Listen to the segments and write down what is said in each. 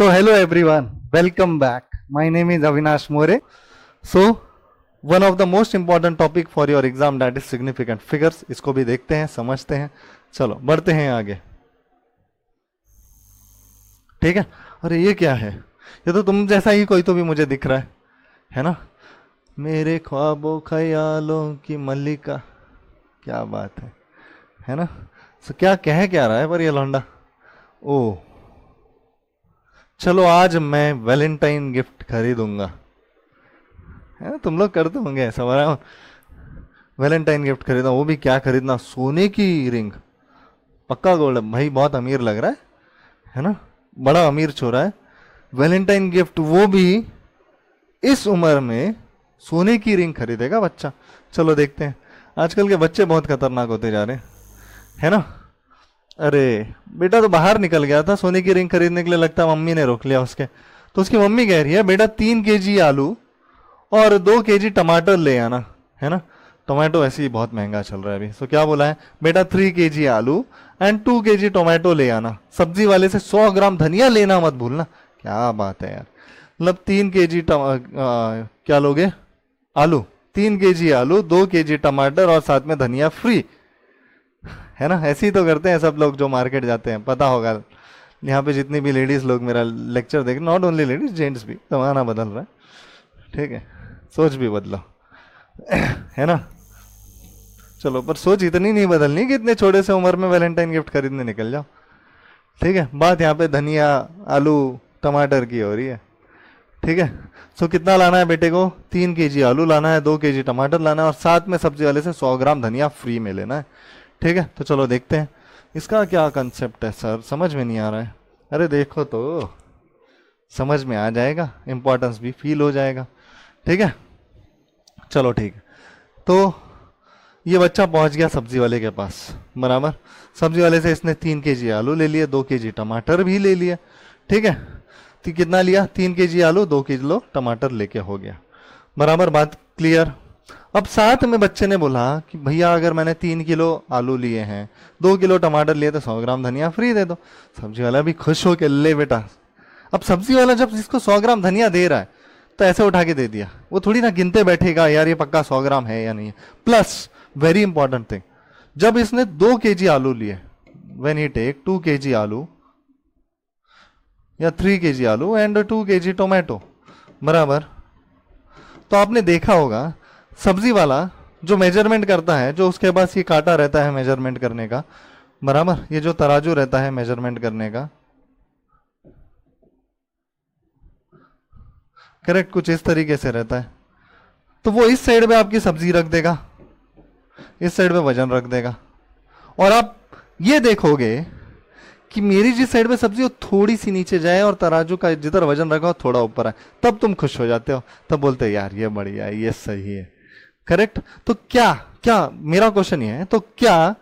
So, hello everyone, welcome back. My name is Avinash More. So, one of the most important topic for your exam, that is significant figures. इसको भी देखते हैं, समझते हैं. चलो बढ़ते हैं आगे. ठीक है. अरे ये क्या है? ये तो तुम जैसा ही कोई तो भी मुझे दिख रहा है ना? मेरे ख्वाबों ख्यालों की मल्लिका. क्या बात है ना? So, क्या कह क्या रहा है पर ये लौंडा? ओह, चलो आज मैं वैलेंटाइन गिफ्ट खरीदूंगा. है ना? तुम लोग करते होंगे ऐसा. बड़ा वैलेंटाइन गिफ्ट खरीदा, वो भी क्या खरीदना? सोने की रिंग, पक्का गोल्ड. भाई बहुत अमीर लग रहा है ना? बड़ा अमीर छोरा है. वैलेंटाइन गिफ्ट, वो भी इस उम्र में सोने की रिंग खरीदेगा बच्चा. चलो देखते हैं. आजकल के बच्चे बहुत खतरनाक होते जा रहे हैं, है ना? अरे बेटा तो बाहर निकल गया था सोने की रिंग खरीदने के लिए, लगता है मम्मी ने रोक लिया उसके. तो उसकी मम्मी कह रही है बेटा 3 केजी आलू और 2 केजी टमाटर ले आना, है ना? टोमेटो ऐसे ही बहुत महंगा चल रहा है अभी. तो क्या बोला है बेटा? 3 केजी आलू एंड 2 केजी टोमेटो ले आना. सब्जी वाले से 100 ग्राम धनिया लेना मत भूलना. क्या बात है यार. मतलब 3 केजी क्या लोगे? आलू. 3 केजी आलू, 2 केजी टमाटर और साथ में धनिया फ्री, है ना? ऐसे ही तो करते हैं सब लोग जो मार्केट जाते हैं. पता होगा यहाँ पे जितनी भी लेडीज लोग मेरा लेक्चर देख, नॉट ओनली लेडीज, जेंट्स भी. जमाना बदल रहा है, ठीक है? सोच भी बदलो, है ना? चलो, पर सोच इतनी नहीं बदलनी कि इतने छोटे से उम्र में वैलेंटाइन गिफ्ट खरीदने निकल जाओ. ठीक है? बात यहाँ पे धनिया, आलू, टमाटर की हो रही है. ठीक है? सो कितना लाना है बेटे को? 3 केजी आलू लाना है, 2 केजी टमाटर लाना है और साथ में सब्जी वाले से 100 ग्राम धनिया फ्री में लेना है. ठीक है? तो चलो देखते हैं इसका क्या कंसेप्ट है. सर समझ में नहीं आ रहा है. अरे देखो तो समझ में आ जाएगा, इंपॉर्टेंस भी फील हो जाएगा. ठीक है? चलो ठीक है. तो ये बच्चा पहुंच गया सब्जी वाले के पास, बराबर. सब्जी वाले से इसने 3 केजी आलू ले लिए, 2 केजी टमाटर भी ले लिए. ठीक है? तो कितना लिया? 3 केजी आलू, 2 किलो टमाटर लेके हो गया, बराबर. बात क्लियर? अब साथ में बच्चे ने बोला कि भैया अगर मैंने 3 किलो आलू लिए हैं, 2 किलो टमाटर लिए, तो 100 ग्राम धनिया फ्री दे दो. सब्जी वाला भी खुश हो के ले बेटा. अब सब्जी वाला जब इसको 100 ग्राम धनिया दे रहा है तो ऐसे उठा के दे दिया. वो थोड़ी ना गिनते बैठेगा यार ये पक्का 100 ग्राम है या नहीं है. प्लस वेरी इंपॉर्टेंट थिंग, जब इसने 2 केजी आलू लिए, व्हेन ही टेक 2 केजी आलू या 3 केजी आलू एंड 2 केजी टोमेटो, बराबर. तो आपने देखा होगा सब्जी वाला जो मेजरमेंट करता है, जो उसके पास ये कांटा रहता है मेजरमेंट करने का, बराबर, ये जो तराजू रहता है मेजरमेंट करने का, करेक्ट, कुछ इस तरीके से रहता है. तो वो इस साइड पे आपकी सब्जी रख देगा, इस साइड पे वजन रख देगा. और आप ये देखोगे कि मेरी जिस साइड पे सब्जी वो थोड़ी सी नीचे जाए और तराजू का जिधर वजन रखा हो थोड़ा ऊपर है. तब तुम खुश हो जाते हो, तब बोलते हो यार ये बढ़िया है, ये सही है. करेक्ट? तो क्या क्या मेरा क्वेश्चन ये है, तो क्या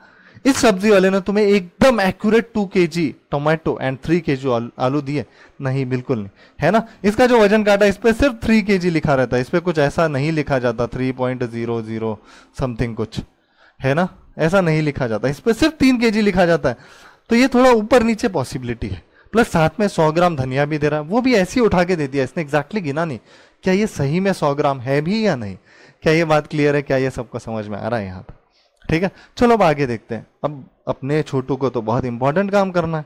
इस सब्जी वाले ने तुम्हें एकदम accurate 2 KG tomato and 3 KG आलू दिए? नहीं, बिल्कुल नहीं, है ना? इसका जो वजन काटा इस पे सिर्फ 3 केजी लिखा रहता है, इस पे कुछ ऐसा नहीं लिखा जाता 3.00 समथिंग कुछ, है ना? ऐसा नहीं लिखा जाता, इस पे सिर्फ 3 केजी लिखा जाता है. तो ये थोड़ा ऊपर नीचे पॉसिबिलिटी है. प्लस साथ में 100 ग्राम धनिया भी दे रहा है, वो भी ऐसे ही उठा के दे दिया, इसने एग्जैक्टली गिना नहीं. क्या ये सही में 100 ग्राम है भी या नहीं? क्या ये बात क्लियर है? क्या ये सबको समझ में आ रहा है यहाँ पे? ठीक है? चलो अब आगे देखते हैं. अब अपने छोटू को तो बहुत इंपॉर्टेंट काम करना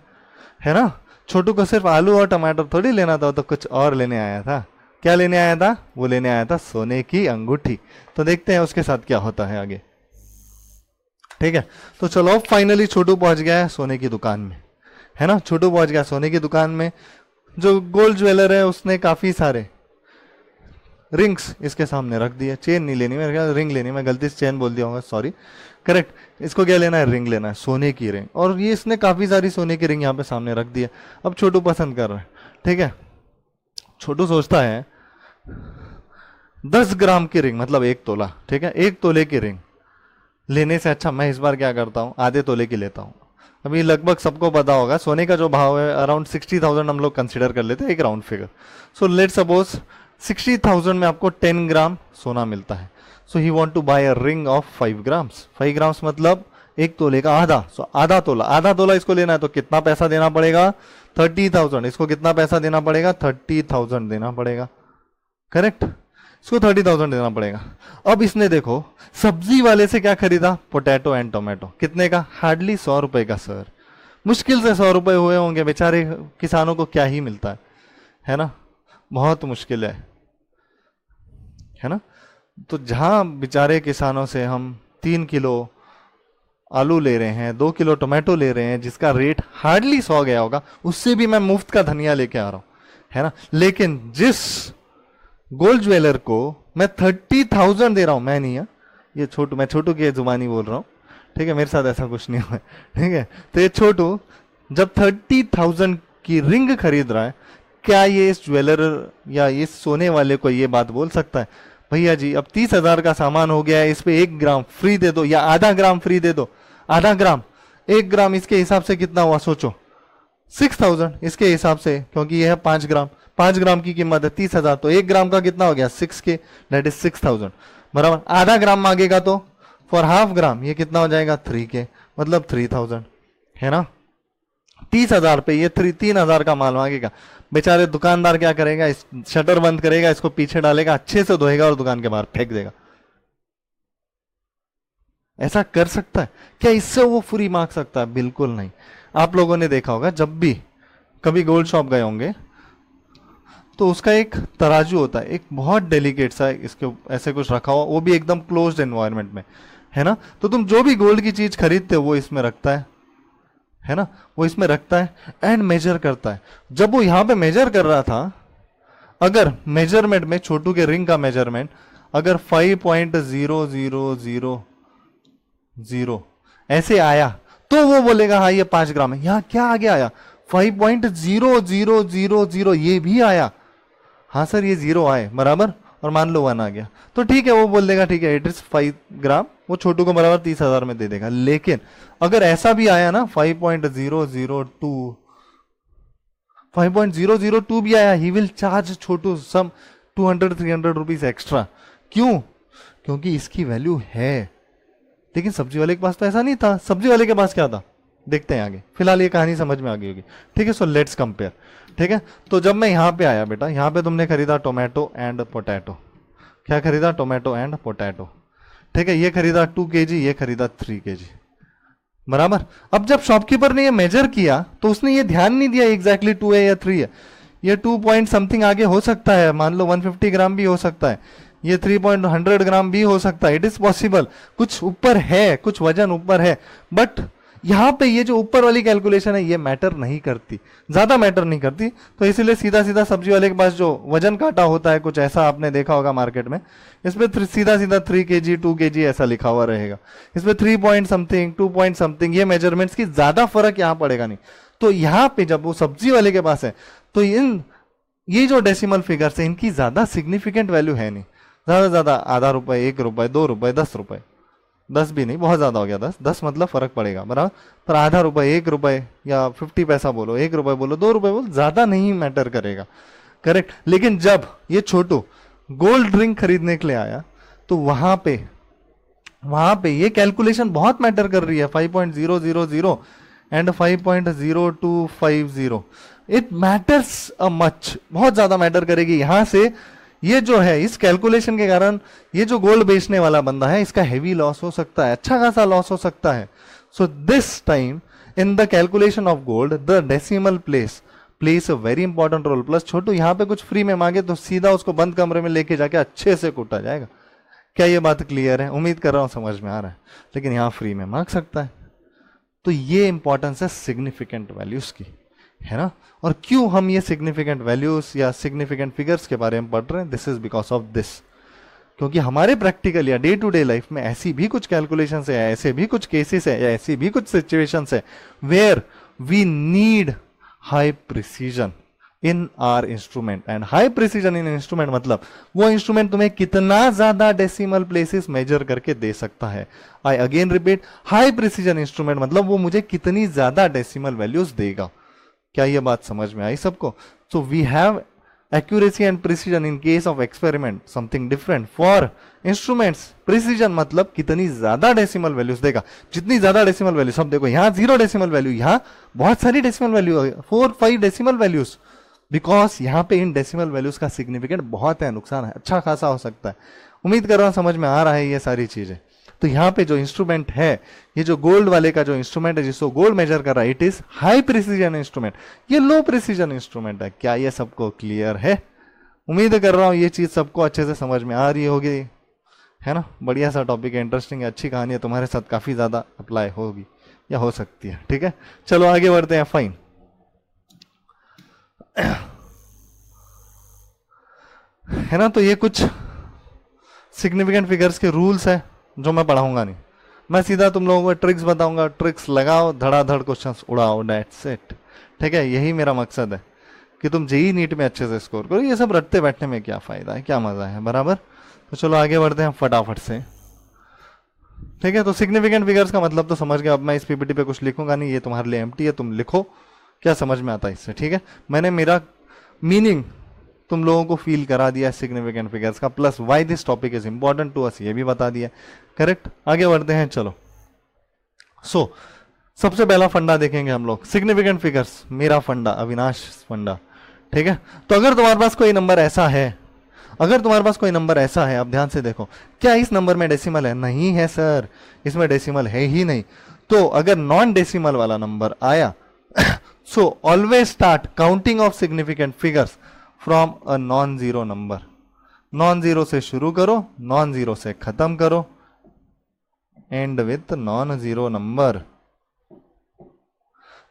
है ना? छोटू को सिर्फ आलू और टमाटर थोड़ी लेना था, तो कुछ और लेने आया था. क्या लेने आया था? वो लेने आया था सोने की अंगूठी. तो देखते हैं उसके साथ क्या होता है आगे. ठीक है? तो चलो फाइनली छोटू पहुंच गया है सोने की दुकान में, है ना? छोटू पहुंच गया सोने की दुकान में. जो गोल्ड ज्वेलर है उसने काफी सारे रिंग्स इसके सामने रख दिए. चेन नहीं लेनी, मेरे ख्याल रिंग लेनी, मैं गलती से चेन बोल दिया होगा, सॉरी. करेक्ट, इसको क्या लेना है? रिंग लेना है, सोने की रिंग. और ये इसने काफी सारी सोने की रिंग यहाँ पे सामने रख दी है. अब छोटू पसंद कर रहा है. ठीक है? छोटू सोचता है 10 ग्राम की रिंग मतलब 1 तोला, ठीक है, 1 तोले की रिंग लेने से अच्छा मैं इस बार क्या करता हूँ, आधे तोले की लेता हूँ. अभी लगभग सबको पता होगा सोने का जो भाव है अराउंड 60,000 हम लोग कंसिडर कर लेते हैं, एक round figure. So let suppose 60,000 में आपको 10 ग्राम सोना मिलता है. So he want to buy a ring of 5 grams. 5 grams मतलब 1 तोले का आधा, सो आधा तोला इसको लेना है तो कितना पैसा देना पड़ेगा? 30,000। इसको कितना पैसा देना पड़ेगा? 30,000 देना पड़ेगा, करेक्ट। इसको 30,000 देना पड़ेगा। अब इसने देखो सब्जी वाले से क्या खरीदा? Potato and tomato. कितने का? हार्डली 100 रुपए का सर, मुश्किल से 100 रुपए हुए होंगे। बेचारे किसानों को क्या ही मिलता है ना, बहुत मुश्किल है ना। तो जहां बेचारे किसानों से हम 3 किलो आलू ले रहे हैं, 2 किलो टोमेटो ले रहे हैं, जिसका रेट हार्डली 100 गया होगा, उससे भी मैं मुफ्त का धनिया लेके आ रहा हूं, है ना। लेकिन जिस गोल्ड ज्वेलर को मैं 30,000 दे रहा हूं, मैं नहीं है ये छोटू, मैं छोटू की जुबानी बोल रहा हूं, ठीक है, मेरे साथ ऐसा कुछ नहीं हुआ, ठीक है। तो ये छोटू जब 30,000 की रिंग खरीद रहा है, क्या ये इस ज्वेलर या इस सोने वाले को ये बात बोल सकता है, भैया जी अब 30,000 का सामान हो गया है, इस पे 1 ग्राम फ्री दे दो या आधा ग्राम फ्री दे दो? आधा ग्राम, 1 ग्राम इसके हिसाब से कितना हुआ सोचो? 6,000 इसके हिसाब से, क्योंकि ये है 5 ग्राम, 5 ग्राम की कीमत है 30,000, तो 1 ग्राम का कितना हो गया? 6K, दैट इज 6,000, बराबर। आधा ग्राम मांगेगा तो फॉर हाफ ग्राम ये कितना हो जाएगा? 3K, मतलब 3,000, है ना। 30,000 पे ये 3,000 का माल मांगेगा। बेचारे दुकानदार क्या करेगा? इस शटर बंद करेगा, इसको पीछे डालेगा, अच्छे से धोएगा और दुकान के बाहर फेंक देगा। ऐसा कर सकता है क्या? इससे वो फ्री मांग सकता है? बिल्कुल नहीं। आप लोगों ने देखा होगा जब भी कभी गोल्ड शॉप गए होंगे तो उसका एक तराजू होता है, एक बहुत डेलिकेट सा, इसके ऐसे कुछ रखा हुआ, वो भी एकदम क्लोज्ड एनवायरनमेंट में, है ना। तो तुम जो भी गोल्ड की चीज खरीदते हो वो इसमें रखता है ना, वो इसमें रखता है एंड मेजर करता है। जब वो यहां पे मेजर कर रहा था, अगर मेजरमेंट में छोटू के रिंग का मेजरमेंट अगर 5.0000 ऐसे आया तो वो बोलेगा हाँ ये 5 ग्राम है। यहां क्या आगे आया? 5.0000, ये भी आया, हाँ सर ये 0 आए, बराबर, और मान लो 1 आ गया, तो ठीक है, वो बोल देगा ठीक है इट इज 5 ग्राम, वो छोटू को बराबर 30,000 में दे देगा। लेकिन अगर ऐसा भी आया ना 5.002 भी आया, he will charge Chhotu some 200-300 rupees extra. क्यों? क्योंकि इसकी वैल्यू है। लेकिन सब्जी वाले के पास तो ऐसा नहीं था। सब्जी वाले के पास क्या था? देखते हैं आगे, फिलहाल ये कहानी समझ में आ गई होगी, ठीक है। सो लेट्स कंपेयर, ठीक है। तो जब मैं यहां पे आया बेटा, यहां पे तुमने खरीदा टोमेटो एंड पोटैटो। क्या खरीदा? टोमेटो एंड पोटैटो, ठीक है। ये खरीदा 2 kg, ये खरीदा 3 kg, बराबर। अब जब शॉपकीपर ने ये मेजर किया तो उसने ये ध्यान नहीं दिया एग्जैक्टली 2 है या 3 है, ये 2 पॉइंट समथिंग आगे हो सकता है, मान लो 150 ग्राम भी हो सकता है, ये 3.100 ग्राम भी हो सकता है, इट इज पॉसिबल। कुछ ऊपर है, कुछ वजन ऊपर है, बट यहां पे ये जो ऊपर वाली कैलकुलेशन है ये मैटर नहीं करती, ज्यादा मैटर नहीं करती। तो इसीलिए सीधा सीधा सब्जी वाले के पास जो वजन काटा होता है, कुछ ऐसा आपने देखा होगा मार्केट में, इसमें सीधा सीधा 3 kg 2 kg ऐसा लिखा हुआ रहेगा। इसमें 3 पॉइंट समथिंग 2 पॉइंट समथिंग, ये मेजरमेंट्स की ज्यादा फर्क यहां पड़ेगा नहीं। तो यहां पे जब वो सब्जी वाले के पास है तो ये जो डेसिमल फिगर्स है इनकी ज्यादा सिग्निफिकेंट वैल्यू है नहीं। ज्यादा ज्यादा आधा रुपए, 1 रुपए, 2 रुपए, 10 रुपए, 10 भी नहीं, बहुत ज्यादा हो गया, 10 मतलब फर्क पड़ेगा, बराबर। पर आधा रुपए, 1 रुपए या 50 पैसा बोलो, 1 रुपए बोलो, 2 रुपए बोलो, ज्यादा नहीं मैटर करेगा, करेक्ट। लेकिन जब ये छोटू गोल्ड रिंग खरीदने के लिए आया तो वहां पे ये कैलकुलेशन बहुत मैटर कर रही है। 5.000 and 5.0250, it matters a much, बहुत ज्यादा मैटर करेगी। यहां से ये जो है इस कैलकुलेशन के कारण ये जो गोल्ड बेचने वाला बंदा है इसका हेवी लॉस हो सकता है, अच्छा खासा लॉस हो सकता है। So this time in the calculation of gold the decimal place a very important role. Plus Chhotu यहाँ पे कुछ फ्री में मांगे तो सीधा उसको बंद कमरे में लेके जाके अच्छे से कूटा जाएगा। क्या ये बात क्लियर है? उम्मीद कर रहा हूं समझ में आ रहा है। लेकिन यहाँ फ्री में मांग सकता है, तो ये इंपॉर्टेंस है सिग्निफिकेंट वैल्यूज की, है ना। और क्यों हम ये सिग्निफिकेंट वैल्यूज या सिग्निफिकेंट फिगर्स के बारे में पढ़ रहे हैं? This is because of this, क्योंकि हमारे प्रैक्टिकल या डे टू डे लाइफ में ऐसी भी कुछ कैलकुलेशंस है, ऐसे भी कुछ केसेस है, या ऐसी भी कुछ सिचुएशंस है where we need high precision in our instrument. And high precision in instrument मतलब वो इंस्ट्रूमेंट तुम्हें कितना ज्यादा डेसिमल प्लेसेस मेजर करके दे सकता है। I again repeat, high precision instrument मतलब वो मुझे कितनी ज्यादा डेसिमल वैल्यूज देगा। क्या ये बात समझ में आई सबको? So we have accuracy and precision in case of experiment something different for instruments. Precision मतलब कितनी ज्यादा डेसिमल वैल्यूज देगा, जितनी ज्यादा डेसिमल वैल्यू, सब देखो यहाँ 0 डेसिमल वैल्यू, यहाँ बहुत सारी decimal value, 4-5 decimal values, because यहाँ पे इन डेसिमल वैल्यूज का सिग्निफिकेंट बहुत है, नुकसान है अच्छा खासा हो सकता है। उम्मीद कर रहा हूं समझ में आ रहा है ये सारी चीजें। तो यहाँ पे जो इंस्ट्रूमेंट है, ये जो गोल्ड वाले का जो इंस्ट्रूमेंट है जिसको गोल्ड मेजर कर रहा है, it is high precision instrument, ये लो प्रिसीजन इंस्ट्रूमेंट है। क्या ये सबको क्लियर है? उम्मीद कर रहा हूँ ये चीज सबको अच्छे से समझ में आ रही होगी, है ना। बढ़िया सा टॉपिक है, इंटरेस्टिंग है, अच्छी कहानी है, तुम्हारे साथ काफी ज्यादा अप्लाई होगी या हो सकती है। ठीक है, चलो आगे बढ़ते हैं। फाइन, है ना। तो ये कुछ सिग्निफिकेंट फिगर्स के रूल्स है जो मैं पढ़ाऊंगा नहीं, मैं सीधा तुम लोगों को ट्रिक्स बताऊंगा, ट्रिक्स लगाओ, धड़ाधड़ क्वेश्चंस उड़ाओ, दैट्स इट। ठीक है, यही मेरा मकसद है कि तुम जेई नीट में अच्छे से स्कोर करो। ये सब रटते बैठने में क्या फायदा है, क्या मजा है, बराबर। तो चलो आगे बढ़ते हैं फटाफट से। ठीक है, तो सिग्निफिकेंट फिगर्स का मतलब तो समझ गया। अब मैं इस पीपीटी पे कुछ लिखूंगा नहीं, ये तुम्हारे लिए एम्प्टी है, तुम लिखो क्या समझ में आता है इससे। ठीक है, मैंने मेरा मीनिंग तुम लोगों को फील करा दिया सिग्निफिकेंट फिगर्स का, plus why this topic is important to us ये भी बता दिया। करेक्ट, आगे बढ़ते हैं चलो। सो सबसे पहला फंडा देखेंगे हम लोग, सिग्निफिकेंट फिगर्स, मेरा फंडा, अविनाश फंडा। ठीक है, तो अगर तुम्हारे पास कोई नंबर ऐसा है, अगर तुम्हारे पास कोई नंबर ऐसा है, अब ध्यान से देखो, क्या इस नंबर में डेसिमल है? नहीं है सर, इसमें डेसिमल है ही नहीं। तो अगर नॉन डेसिमल वाला नंबर आया so always start counting of significant figures from a non zero number. Non zero से शुरू करो, नॉन जीरो से खत्म करो, and with non zero number.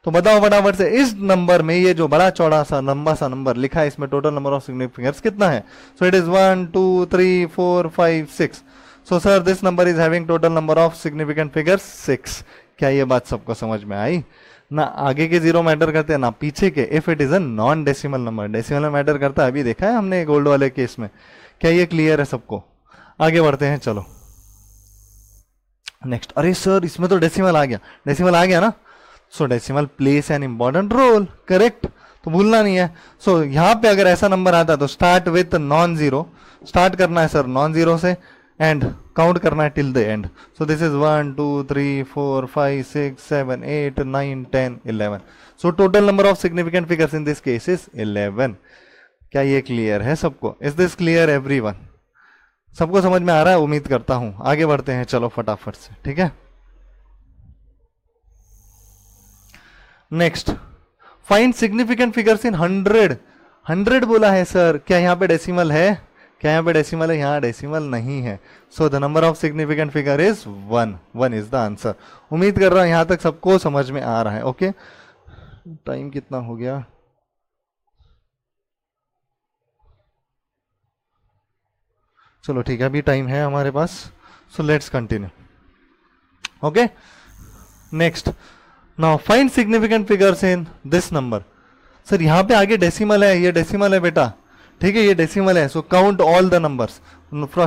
तो बताओ फटाफट से, इस नंबर में ये जो बड़ा चौड़ा सा लंबा सा नंबर लिखा है, इसमें total number of significant figures कितना है? So it is 1 2 3 4 5 6। So sir this number is having total number of significant figures 6। क्या ये बात सबको समझ में आई? ना आगे के जीरो मैटर करते हैं ना पीछे के, if it is a non decimal number. Decimal में मैटर करता है, अभी देखा है हमने गोल्ड वाले केस में। क्या ये क्लियर है सबको? आगे बढ़ते हैं चलो नेक्स्ट। अरे सर इसमें तो डेसिमल आ गया, डेसिमल आ गया ना। So decimal place an important role, correct, तो भूलना नहीं है। सो यहाँ पे अगर ऐसा नंबर आता है तो start with non zero, start करना है सर नॉन जीरो से, एंड काउंट करना है till the end. So this is 1 2 3 4 5 6 7 8 9 10 11। So total number of significant figures in this case is 11। क्या ये क्लियर है सबको? Is this clear everyone? सबको समझ में आ रहा है उम्मीद करता हूं। आगे बढ़ते हैं चलो फटाफट से। ठीक है, नेक्स्ट, फाइंड सिग्निफिकेंट फिगर्स इन 100। 100 बोला है सर, क्या यहाँ पे डेसिमल है? क्या यहाँ पे डेसिमल है? यहाँ डेसिमल नहीं है। So the number of significant figure is 1। 1 is the answer. उम्मीद कर रहा हूं यहां तक सबको समझ में आ रहा है। ओके, टाइम कितना हो गया? चलो ठीक है, अभी टाइम है हमारे पास, so let's continue. Okay, next, now find significant figures in this number. Sir यहाँ पे आगे डेसिमल है, ये डेसिमल है बेटा, ठीक है, ये डेसिमल है। So count all the numbers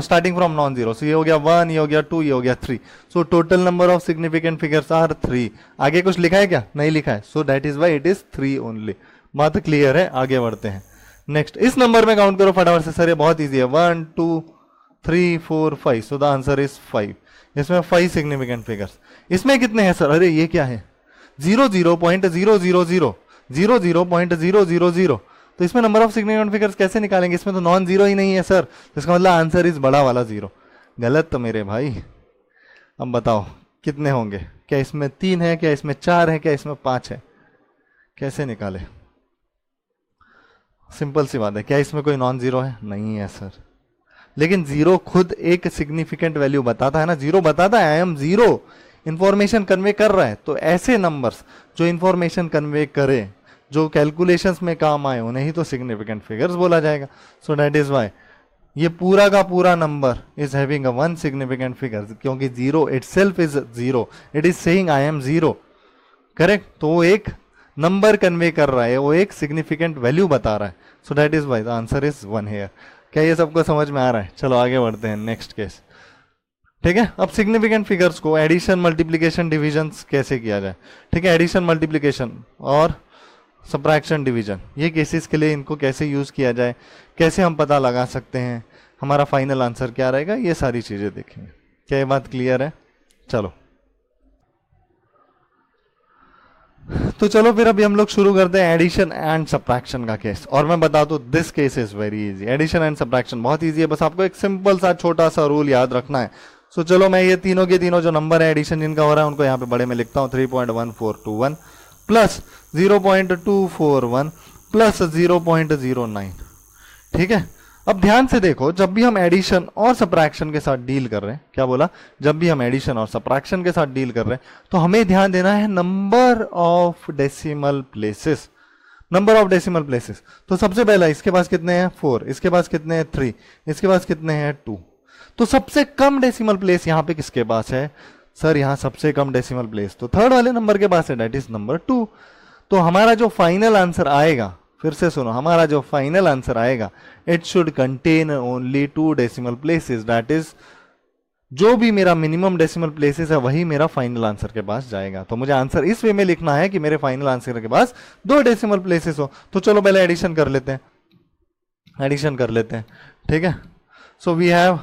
starting from non zero. So ये हो गया 1, ये हो गया 2, ये हो गया 3। So total number of significant figures are 3। आगे कुछ लिखा है क्या? नहीं लिखा है, so that is why it is 3 only. बात क्लियर है? आगे बढ़ते हैं नेक्स्ट। इस नंबर में काउंट करो फटाफट से सर, ये बहुत ईजी है। 1 2 3 4 5। सो द आंसर इज 5। इसमें 5 सिग्निफिकेंट फिगर्स। इसमें कितने हैं सर? अरे ये क्या है? 0.000 0.000। तो इसमें नंबर ऑफ सिग्निफिकेंट फिगर्स कैसे निकालेंगे? इसमें तो नॉन जीरो ही नहीं है सर, तो इसका मतलब आंसर इज बड़ा वाला 0। गलत तो मेरे भाई। अब बताओ कितने होंगे? क्या इसमें 3 है, क्या इसमें 4 है, क्या इसमें 5 है? कैसे निकाले? सिंपल सी बात है। क्या इसमें कोई नॉन जीरो है? नहीं है सर, लेकिन जीरो खुद एक सिग्निफिकेंट वैल्यू बताता है ना। जीरो बताता है आई एम जीरो, इंफॉर्मेशन कन्वे कर रहा है। तो ऐसे नंबर्स जो इंफॉर्मेशन कन्वे करे, जो कैलकुलेशंस में काम आए, उन्हें ही तो सिग्निफिकेंट फिगर्स बोला जाएगा। सो दैट इज वाई ये पूरा का पूरा number is having a 1 significant figure, क्योंकि zero itself is zero, it is saying I am zero, correct. तो वो एक नंबर कन्वे कर रहा है, वो एक सिग्निफिकेंट वैल्यू बता रहा है। So that is why the answer is 1 here. क्या ये सबको समझ में आ रहा है? चलो आगे बढ़ते हैं नेक्स्ट केस। ठीक है, अब सिग्निफिकेंट फिगर्स को एडिशन, मल्टीप्लिकेशन, डिविजन कैसे किया जाए? ठीक है, एडिशन, मल्टीप्लिकेशन और सब्ट्रैक्शन, डिवीजन, ये केसेस के लिए इनको कैसे यूज किया जाए, कैसे हम पता लगा सकते हैं, हमारा फाइनल आंसर क्या रहेगा, ये सारी चीजें देखेंगे। क्या ये बात क्लियर है? चलो तो चलो फिर अभी हम लोग शुरू करते हैं एडिशन एंड सब्ट्रैक्शन का केस। और मैं बता दूं this case is very easy. Addition and subtraction बहुत इजी है, बस आपको एक सिंपल सा छोटा सा रूल याद रखना है। सो चलो मैं ये तीनों के तीनों जो नंबर है एडिशन जिनका हो रहा है उनको यहाँ पे बड़े में लिखता हूँ। 3.1421 प्लस 0.241 प्लस 0.09। ठीक है, अब ध्यान से देखो, जब भी हम एडिशन और सब्ट्रैक्शन के साथ डील कर रहे हैं, क्या बोला, जब भी हम एडिशन और सब्ट्रैक्शन के साथ डील कर रहे हैं तो हमें ध्यान देना है number of decimal places. Number of decimal places, तो सबसे पहला इसके पास कितने हैं 4, इसके पास कितने हैं 3, इसके पास कितने हैं 2। तो सबसे कम डेसिमल प्लेस यहाँ पे किसके पास है सर? यहाँ सबसे कम डेसिमल प्लेस तो थर्ड वाले नंबर के पास है, दैट इज नंबर 2। तो हमारा जो फाइनल आंसर आएगा, फिर से सुनो, हमारा जो फाइनल आंसर आएगा it should contain only 2 decimal places, that is जो भी मेरा मिनिमम डेसिमल प्लेसेस है वही मेरा फाइनल आंसर के पास जाएगा। तो मुझे आंसर इस वे में लिखना है कि मेरे फाइनल आंसर के पास 2 डेसिमल प्लेसेस हो। तो चलो पहले एडिशन कर लेते हैं, एडिशन कर लेते हैं। ठीक है, सो वी हैव,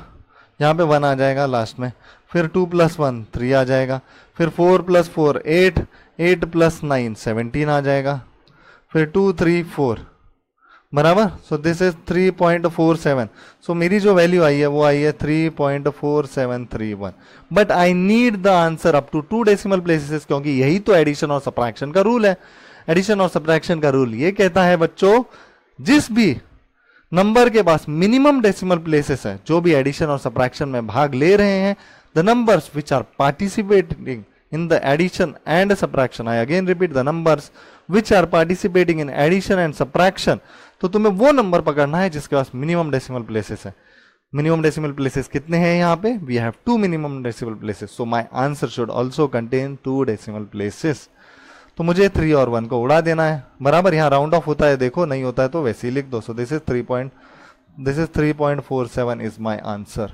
यहाँ पे 1 आ जाएगा लास्ट में, फिर 2 + 1 3 आ जाएगा, फिर 4 + 4 8, 8 + 9 17 आ जाएगा, फिर 2 3 4 बराबर। So this is 3.47। सो मेरी जो वैल्यू आई है वो आई है 3.4731। But I need the answer up to 2 decimal places, क्योंकि यही तो एडिशन और सब्ट्रैक्शन का रूल है। एडिशन और सब्ट्रैक्शन का रूल ये कहता है बच्चों, जिस भी नंबर के पास मिनिमम डेसिमल प्लेसेस है, जो भी एडिशन और सब्ट्रैक्शन में भाग ले रहे हैं, the numbers which are participating in the addition and subtraction, I again repeat, the numbers which are participating in addition and subtraction, तो तुम्हें वो नंबर पकड़ना है जिसके पास मिनिमम डेसिमल प्लेसेस है। मिनिमम डेसिमल प्लेसेस कितने हैं यहाँ पे? We have 2 minimum decimal places, so my answer should also contain 2 decimal places. तो मुझे 3 और 1 को उड़ा देना है, बराबर। यहाँ राउंड ऑफ होता है, देखो नहीं होता है तो वैसे ही लिख दो। So this is 3.47 is my answer.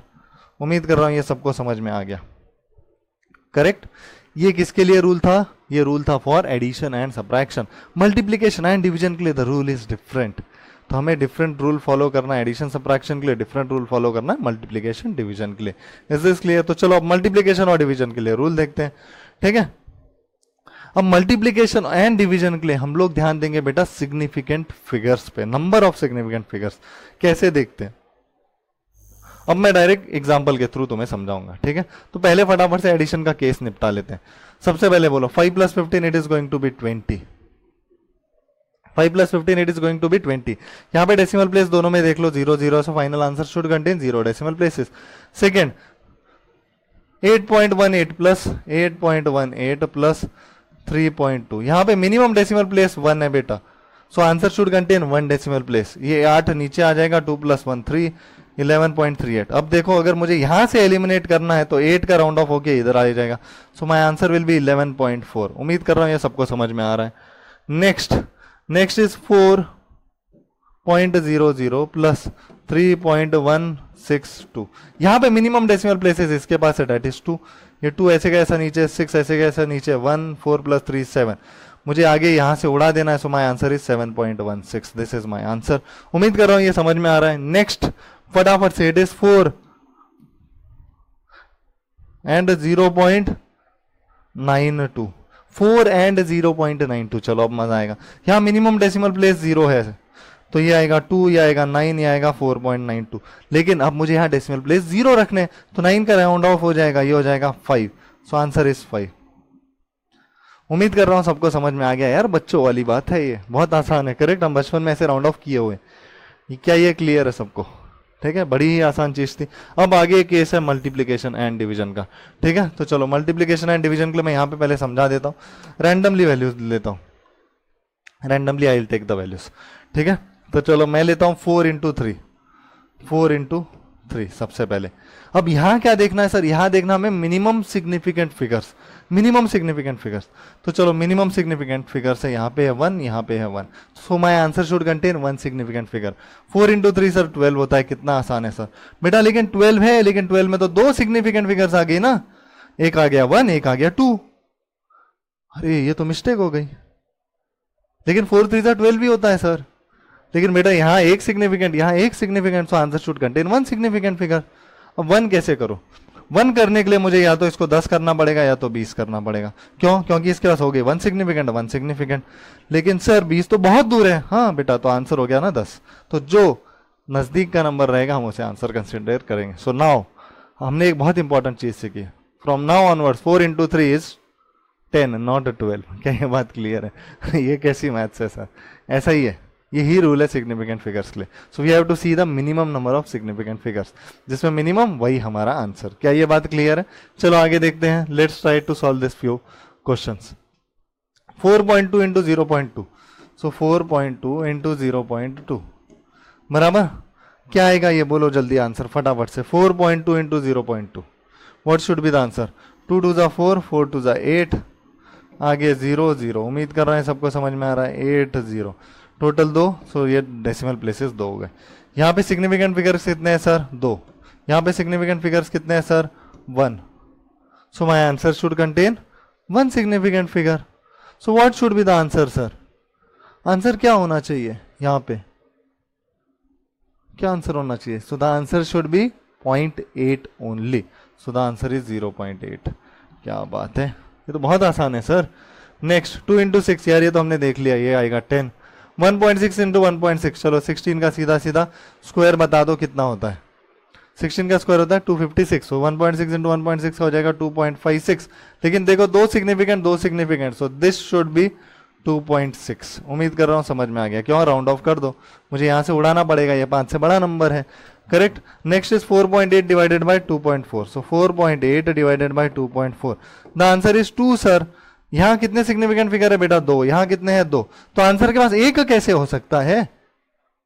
उम्मीद कर रहा हूँ ये सबको समझ में आ गया, करेक्ट। ये किसके लिए रूल था? ये रूल था for addition and subtraction. Multiplication and division के लिए द रूल इज डिफरेंट, तो हमें डिफरेंट रूल फॉलो करना है। एडिशन सब्ट्रैक्शन के लिए डिफरेंट रूल फॉलो करना है, मल्टीप्लिकेशन डिवीजन के लिए। Is this clear? तो चलो अब मल्टीप्लिकेशन और डिवीजन के लिए रूल देखते हैं। ठीक है, अब मल्टीप्लिकेशन एंड डिवीजन के लिए हम लोग ध्यान देंगे बेटा सिग्निफिकेंट फिगर्स पे, नंबर ऑफ सिग्निफिकेंट फिगर्स। कैसे देखते हैं? अब मैं डायरेक्ट एग्जांपल के थ्रू तुम्हें समझाऊंगा। ठीक है, तो पहले फटाफट से एडिशन का केस निपटा लेते हैं। सबसे पहले बोलो 5 + 15 it is going to be 20। 5 + 15 it is going to be 20। यहाँ पे डेसिमल प्लेस दोनों में देख लो 0 0, so final answer should contain 0 decimal places. Second 8.18 plus 8.18 plus 3.2, यहाँ पे मिनिमम डेसिमल प्लेस 1 है बेटा, so answer should contain 1 decimal place. ये 8 नीचे आ जाएगा, 2 + 1 3, 11.38। अब देखो अगर मुझे यहां से एलिमिनेट करना है तो 8 का राउंड ऑफ होके इधर आ जाएगा, सो माय आंसर विल बी 11.4। उम्मीद कर रहा हूं ये सबको समझ में आ रहा है। Next is 4.00 plus 3.162। यहां पे मिनिमम डेसिमल प्लेसेस इसके पास है, दैट इज 2। ये 2 ऐसे का ऐसा नीचे, 6 ऐसे का ऐसा नीचे, 1 4 + 3 7। मुझे आगे यहां से उड़ा देना है, सो my answer is 7.16। This is my answer. उम्मीद कर रहा हूं ये समझ में आ रहा है। नेक्स्ट फटाफट से, इट इज 4 and 0.92, 4 and 0.92। चलो अब मजा आएगा। यहाँ मिनिमम डेसिमल प्लेस 0 है, तो ये आएगा 2, ये आएगा 9, ये आएगा 4.92। लेकिन अब मुझे यहाँ डेसिमल प्लेस 0 रखने, तो 9 का राउंड ऑफ हो जाएगा, ये हो जाएगा 5। So answer is 5। उम्मीद कर रहा हूँ सबको समझ में आ गया यार, बच्चों वाली बात है, ये बहुत आसान है, करेक्ट। हम बचपन में ऐसे राउंड ऑफ किए हुए। क्या ये क्लियर है सबको? ठीक है, बड़ी ही आसान चीज थी। अब आगे केस है मल्टीप्लिकेशन एंड डिवीजन का। ठीक है, तो चलो मल्टीप्लिकेशन एंड डिवीजन के लिए मैं यहाँ पे पहले समझा देता हूँ। रैंडमली वैल्यूज लेता हूँ, randomly I will take the values. ठीक है, तो चलो मैं लेता हूँ 4 × 3, 4 × 3 सबसे पहले। अब यहाँ क्या देखना है सर? यहाँ देखना हमें minimum significant figures, minimum significant figures. तो चलो मिनिमम सिग्निफिकेंट फिगर्स है, यहाँ पे है 1, यहाँ पे है 1, सो my answer should contain 1 significant figure. 4 × 3 sir 12 होता है, कितना आसान है सर बेटा। लेकिन 12 है, लेकिन 12 में तो 2 सिग्निफिकेंट फिगर्स आ गई ना, एक आ गया 1, एक आ गया 2। अरे ये तो मिस्टेक हो गई। लेकिन 4 3 12 भी होता है सर। लेकिन बेटा यहाँ एक सिग्निफिकेंट, यहाँ एक significant, so answer should contain one significant figure. अब वन कैसे करो? वन करने के लिए मुझे या तो इसको 10 करना पड़ेगा या तो 20 करना पड़ेगा। क्यों? क्योंकि इसके पास हो गए वन सिग्निफिकेंट वन सिग्निफिकेंट। लेकिन सर 20 तो बहुत दूर है। हाँ बेटा, तो आंसर हो गया ना 10। तो जो नजदीक का नंबर रहेगा हम उसे आंसर कंसिडर करेंगे। सो नाउ हमने एक बहुत इंपॉर्टेंट चीज सीखी, from now onwards 4 into 3 is 10 not 12। क्या ये बात क्लियर है? ये कैसी मैथ्स है सर? ऐसा ही है, यही रूल है सिग्निफिकेंट फिगर्स के लिए। So we have to see the minimum number of significant figures, जिसमें मिनिमम वही हमारा आंसर। क्या ये बात क्लियर है? चलो आगे देखते हैं। Let's try to solve this few questions. 4.2 into 0.2, सो 4.2 into 0.2 बराबर क्या आएगा? ये बोलो जल्दी आंसर फटाफट से। 4.2 into 0.2 what should be the answer? 2 2 4, 4 2 8, आगे 0 0। उम्मीद कर रहे हैं सबको समझ में आ रहा है। 8 0 टोटल 2, सो ये डेसिमल प्लेसेस 2 हो गए। यहाँ पे सिग्निफिकेंट फिगर्स कितने हैं सर? 2। यहाँ पे सिग्निफिकेंट फिगर्स कितने हैं sir? 1। So my answer should contain one significant figure. So what should be the answer sir? Answer क्या होना चाहिए यहाँ पे? क्या आंसर होना चाहिए? सो the answer should be 0.8 only. So the answer is 0.8। क्या बात है, ये तो बहुत आसान है सर। नेक्स्ट 2 into 6, यार ये तो हमने देख लिया, ये आएगा 10। 1.6 into 1.6, चलो 16 का सीधा सीधा स्क्वायर बता दो कितना होता है? 16 का स्क्वायर होता है 256। सो 1.6 into 1.6 हो जाएगा 2.56। लेकिन देखो दो significant, so this should be 2.6। उम्मीद कर रहा हूँ समझ में आ गया। क्यों? राउंड ऑफ कर दो, मुझे यहाँ से उड़ाना पड़ेगा, ये 5 से बड़ा नंबर है। Correct. Next is 4.8 divided by 2.4, so 4.8 divided by 2.4, the answer is 2 sir. यहाँ कितने सिग्निफिकेंट फिगर है बेटा? 2। यहाँ कितने हैं? 2। तो आंसर के पास एक कैसे हो सकता है?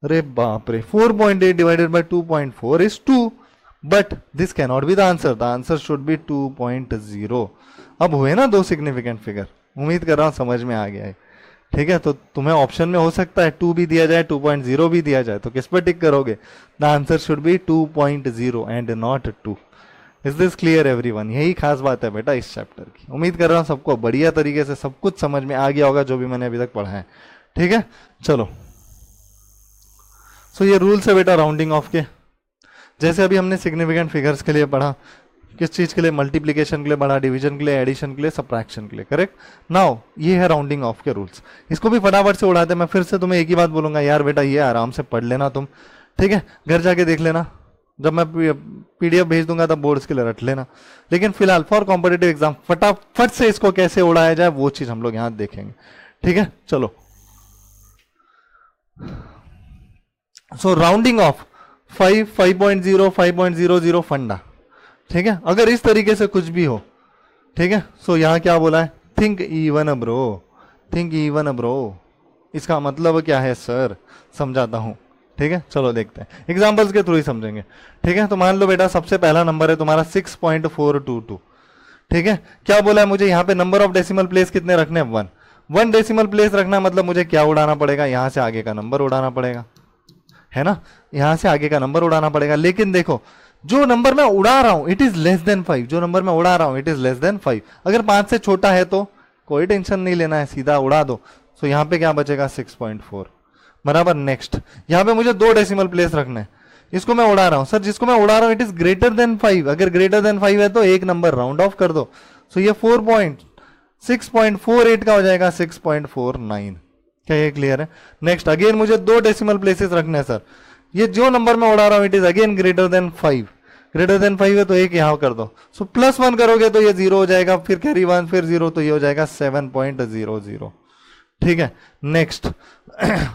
अरे बाप रे, 4.8 divided by 2.4 is 2, but this can not be the answer. The answer should be 2.0। अब हुए ना दो सिग्निफिकेंट फिगर। उम्मीद कर रहा हूँ समझ में आ गया है। ठीक है, तो तुम्हें ऑप्शन में हो सकता है 2 भी दिया जाए, 2.0 भी दिया जाए, तो किस पर टिक करोगे? The answer should be 2.0 and not 2। Is this clear everyone? यही खास बात है बेटा इस चैप्टर की। उम्मीद कर रहा हूँ सबको बढ़िया तरीके से सब कुछ समझ में आ गया होगा जो भी मैंने अभी तक पढ़ा है। ठीक है, चलो। सो ये रूल्स है बेटा राउंडिंग ऑफ के। जैसे अभी हमने सिग्निफिकेंट फिगर्स के लिए पढ़ा, किस चीज के लिए? मल्टीप्लिकेशन के लिए पढ़ा, डिवीजन के लिए, एडिशन के लिए, सब्ट्रैक्शन के लिए। करेक्ट। नाउ ये है राउंडिंग ऑफ के रूल्स। इसको भी फटाफट से उड़ाते। मैं फिर से तुम्हें एक ही बात बोलूंगा, यार बेटा ये आराम से पढ़ लेना तुम। ठीक है, घर जाके देख लेना, जब मैं पीडीएफ भेज दूंगा तब बोर्ड्स के लिए रट लेना। लेकिन फिलहाल फॉर कॉम्पिटेटिव एग्जाम फटाफट से इसको कैसे उड़ाया जाए वो चीज हम लोग यहां देखेंगे। ठीक है, चलो। सो राउंडिंग ऑफ 5, 5.0, 5.00 फंडा। ठीक है, अगर इस तरीके से कुछ भी हो, ठीक है, सो यहां क्या बोला है? Think even bro, think even bro. इसका मतलब क्या है सर? समझाता हूं। ठीक है, चलो देखते हैं, एग्जांपल्स के थ्रू ही समझेंगे। ठीक है, तो मान लो बेटा सबसे पहला नंबर है तुम्हारा 6.422। ठीक है, क्या बोला है मुझे यहाँ पे? नंबर ऑफ डेसिमल प्लेस कितने रखने हैं? 1। 1 डेसिमल प्लेस रखना मतलब मुझे क्या उड़ाना पड़ेगा? यहां से आगे का नंबर उड़ाना पड़ेगा, है ना? यहां से आगे का नंबर उड़ाना पड़ेगा। लेकिन देखो जो नंबर मैं उड़ा रहा हूं इट इज लेस देन 5। जो नंबर मैं उड़ा रहा हूं इट इज लेस देन 5। अगर 5 से छोटा है तो कोई टेंशन नहीं लेना है, सीधा उड़ा दो। सो यहां पे क्या बचेगा? 6.4 बराबर। नेक्स्ट यहां पे मुझे 2 डेसिमल प्लेस रखने हैं, इसको मैं उड़ा रहा हूं। सर जिसको मैं उड़ा रहा हूं इट इज ग्रेटर देन 5। अगर ग्रेटर देन 5 है तो एक नंबर राउंड ऑफ कर दो। सो ये 6.48 का हो जाएगा 6.49। क्या ये क्लियर है? नेक्स्ट अगेन मुझे 2 डेसिमल प्लेसेस रखने हैं। सर ये जो नंबर मैं उड़ा रहा हूं it is again greater than 5। Greater than 5 है तो एक यहां कर दो। सो +1 करोगे तो ये 0 हो जाएगा, फिर कैरी 1, फिर 0, तो ये हो जाएगा 7.00। ठीक है, नेक्स्ट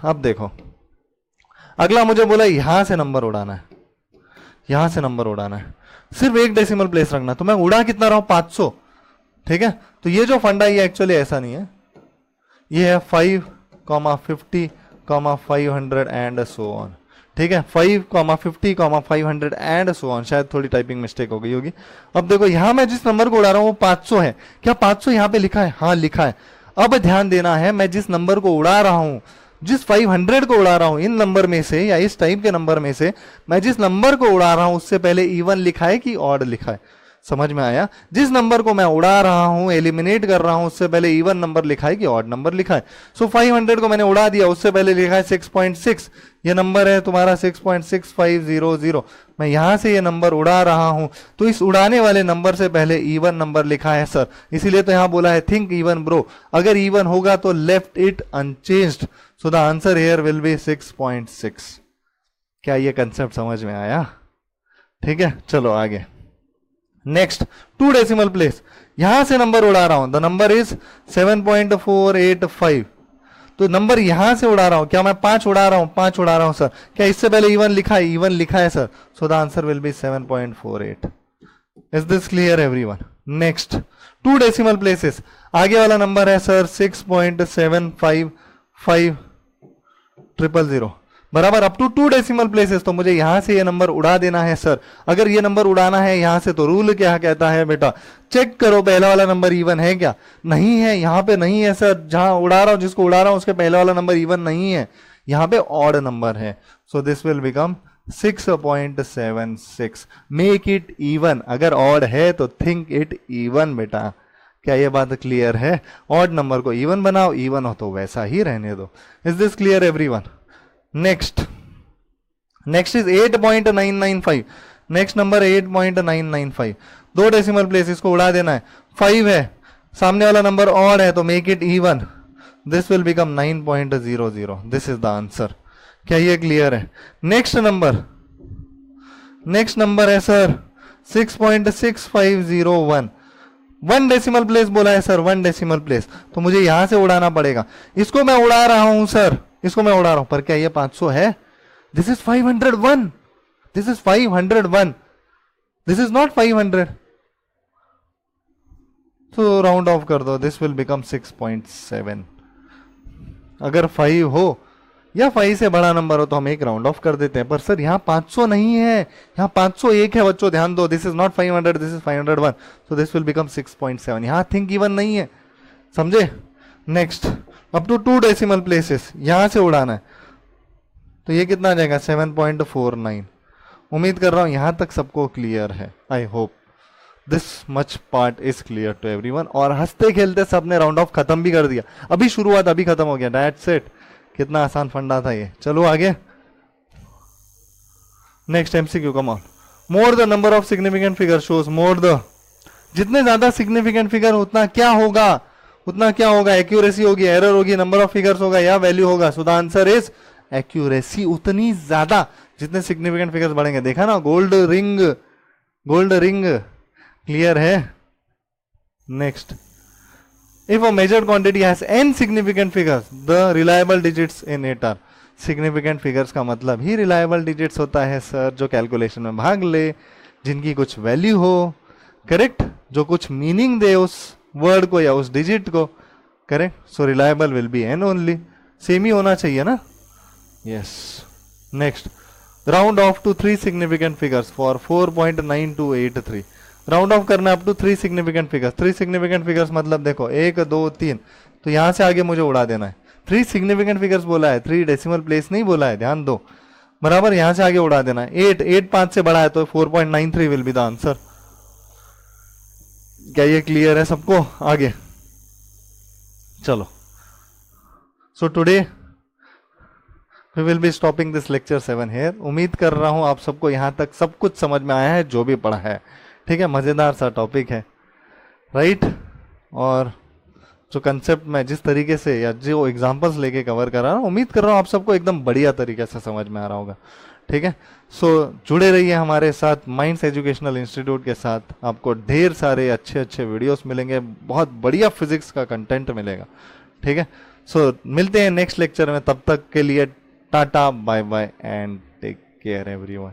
अब देखो अगला मुझे बोला यहां से नंबर उड़ाना है, यहां से नंबर उड़ाना है, सिर्फ एक डेसिमल प्लेस रखना। तो मैं उड़ा कितना रहा हूं? 500। ठीक है, तो ये जो फंडा ये एक्चुअली ऐसा नहीं है, ये है 5, 50, 500 एंड सो ऑन। ठीक है, 5, 50, 500 एंड सो ऑन। शायद थोड़ी टाइपिंग मिस्टेक हो गई होगी। अब देखो यहां मैं जिस नंबर को उड़ा रहा हूं वो 500 है। क्या 500 यहां पे लिखा है? हाँ लिखा है। अब ध्यान देना है, मैं जिस नंबर को उड़ा रहा हूं, जिस 500 को उड़ा रहा हूं, इन नंबर में से या इस टाइप के नंबर में से मैं जिस नंबर को उड़ा रहा हूं उससे पहले इवन लिखा है कि ऑड लिखा है? समझ में आया? जिस नंबर को मैं उड़ा रहा हूं, एलिमिनेट कर रहा हूं, उससे पहले इवन नंबर लिखा है कि ऑड नंबर लिखा है? सो 500 को मैंने उड़ा दिया, उससे पहले लिखा है 6.6, ये नंबर है तुम्हारा 6.6500। मैं यहां से ये नंबर उड़ा रहा हूं, तो इस उड़ाने वाले नंबर से पहले इवन नंबर लिखा है सर, इसीलिए तो यहां बोला है थिंक इवन ब्रो। अगर इवन होगा तो left it unchanged, so the answer here will be 6.6। क्या ये कंसेप्ट समझ में आया? ठीक है, चलो आगे। नेक्स्ट, 2 डेसिमल प्लेस, यहां से नंबर उड़ा रहा हूं, द नंबर इज 7.485। तो नंबर यहां से उड़ा रहा हूं, क्या मैं 5 उड़ा रहा हूं? 5 उड़ा रहा हूं सर, क्या इससे पहले इवन लिखा है? इवन लिखा है sir, so the answer will be 7.48। Is this clear everyone? Next, 2 decimal places, आगे वाला नंबर है सर 6.755000 बराबर अप टू 2 डेसिमल प्लेसेस। तो मुझे यहां से ये नंबर उड़ा देना है सर। अगर ये नंबर उड़ाना है यहां से, तो रूल क्या कहता है बेटा? चेक करो पहला वाला नंबर इवन है क्या? नहीं है, यहां पे नहीं है सर। जहां उड़ा रहा हूं, जिसको उड़ा रहा हूं, उसके पहले वाला नंबर इवन नहीं है, यहां पे ऑड नंबर है। So this will become 6.76। Make it even. अगर ऑड है तो थिंक इट इवन बेटा। क्या ये बात क्लियर है? ऑड नंबर को इवन बनाओ, इवन हो तो वैसा ही रहने दो। Is this clear everyone? Next is 8.995। Next number 8.995, 2 decimal place, इसको उड़ा देना है। 5 है, सामने वाला नंबर ऑड है, तो make it even. This will become 9.00। This is the answer. क्या ये क्लियर है? नेक्स्ट नंबर है सर 6.6501। 1 डेसिमल प्लेस बोला है सर, 1 डेसिमल प्लेस, तो मुझे यहां से उड़ाना पड़ेगा। इसको मैं उड़ा रहा हूं सर, इसको मैं उड़ा रहा हूं, पर क्या ये 500 है? This is 501। This is 501। This is not 500। तो राउंड ऑफ कर दो, दिस विल बिकम 6.7। अगर 5 हो या 5 से बड़ा नंबर हो तो हम एक राउंड ऑफ कर देते हैं। पर सर यहाँ 500 नहीं है, यहाँ 501 है बच्चों, ध्यान दो। This is not 500, this is 501। So this will become 6.7। यहाँ थिंक इवन नहीं है, समझे? Next, up to 2 decimal places, यहां से उड़ाना है, तो ये कितना आ जाएगा? 7.49। उम्मीद कर रहा हूं यहां तक सबको क्लियर है। I hope this much part is clear to everyone. और हंसते खेलते सबने राउंड ऑफ खत्म भी कर दिया। अभी शुरुआत, अभी खत्म हो गया। That's it. कितना आसान फंडा था ये। चलो आगे। Next MCQ, come on. More the number of significant figure shows more the. जितने ज्यादा सिग्निफिकेंट फिगर उतना क्या होगा? एक्यूरेसी होगी, एरर होगी, नंबर ऑफ फिगर्स होगा या वैल्यू होगा? So the answer is accuracy. उतनी ज्यादा जितने सिग्निफिकेंट फिगर्स बढ़ेंगे। देखा ना, गोल्ड रिंग। क्लियर है? Next, if a measured quantity has n significant figures, the reliable digits in it are. Significant figures का मतलब ही रिलायबल डिजिट्स होता है सर, जो कैलकुलेशन में भाग ले, जिनकी कुछ वैल्यू हो, करेक्ट, जो कुछ मीनिंग दे उस वर्ड को या उस डिजिट को, correct. So reliable will be n only. Same ही होना चाहिए ना? Yes. Next, round off to 3 significant figures for 4.9283। Round off करना up to 3 significant figures. 3 significant figures मतलब देखो 1 2 3, तो यहां से आगे मुझे उड़ा देना है। 3 सिग्निफिकेंट फिगर्स बोला है, 3 डेसिमल प्लेस नहीं बोला है, ध्यान दो। बराबर, यहां से आगे उड़ा देना है। 8 5 से बड़ा है, तो 4.93 विल बी द आंसर। क्या ये क्लियर है सबको? आगे चलो। So today we will be stopping this lecture 7 here. उम्मीद कर रहा हूं आप सबको यहां तक सब कुछ समझ में आया है, जो भी पढ़ा है। ठीक है, मजेदार सा टॉपिक है, राइट? और जो कंसेप्ट मैं जिस तरीके से या जो एग्जांपल्स लेके कवर कर रहा हूं, उम्मीद कर रहा हूं आप सबको एकदम बढ़िया तरीके से समझ में आ रहा होगा। ठीक है, सो जुड़े रहिए हमारे साथ, माइंड्स एजुकेशनल इंस्टीट्यूट के साथ। आपको ढेर सारे अच्छे अच्छे वीडियोस मिलेंगे, बहुत बढ़िया फिजिक्स का कंटेंट मिलेगा। ठीक है, सो मिलते हैं नेक्स्ट लेक्चर में। तब तक के लिए tata, bye bye and take care everyone.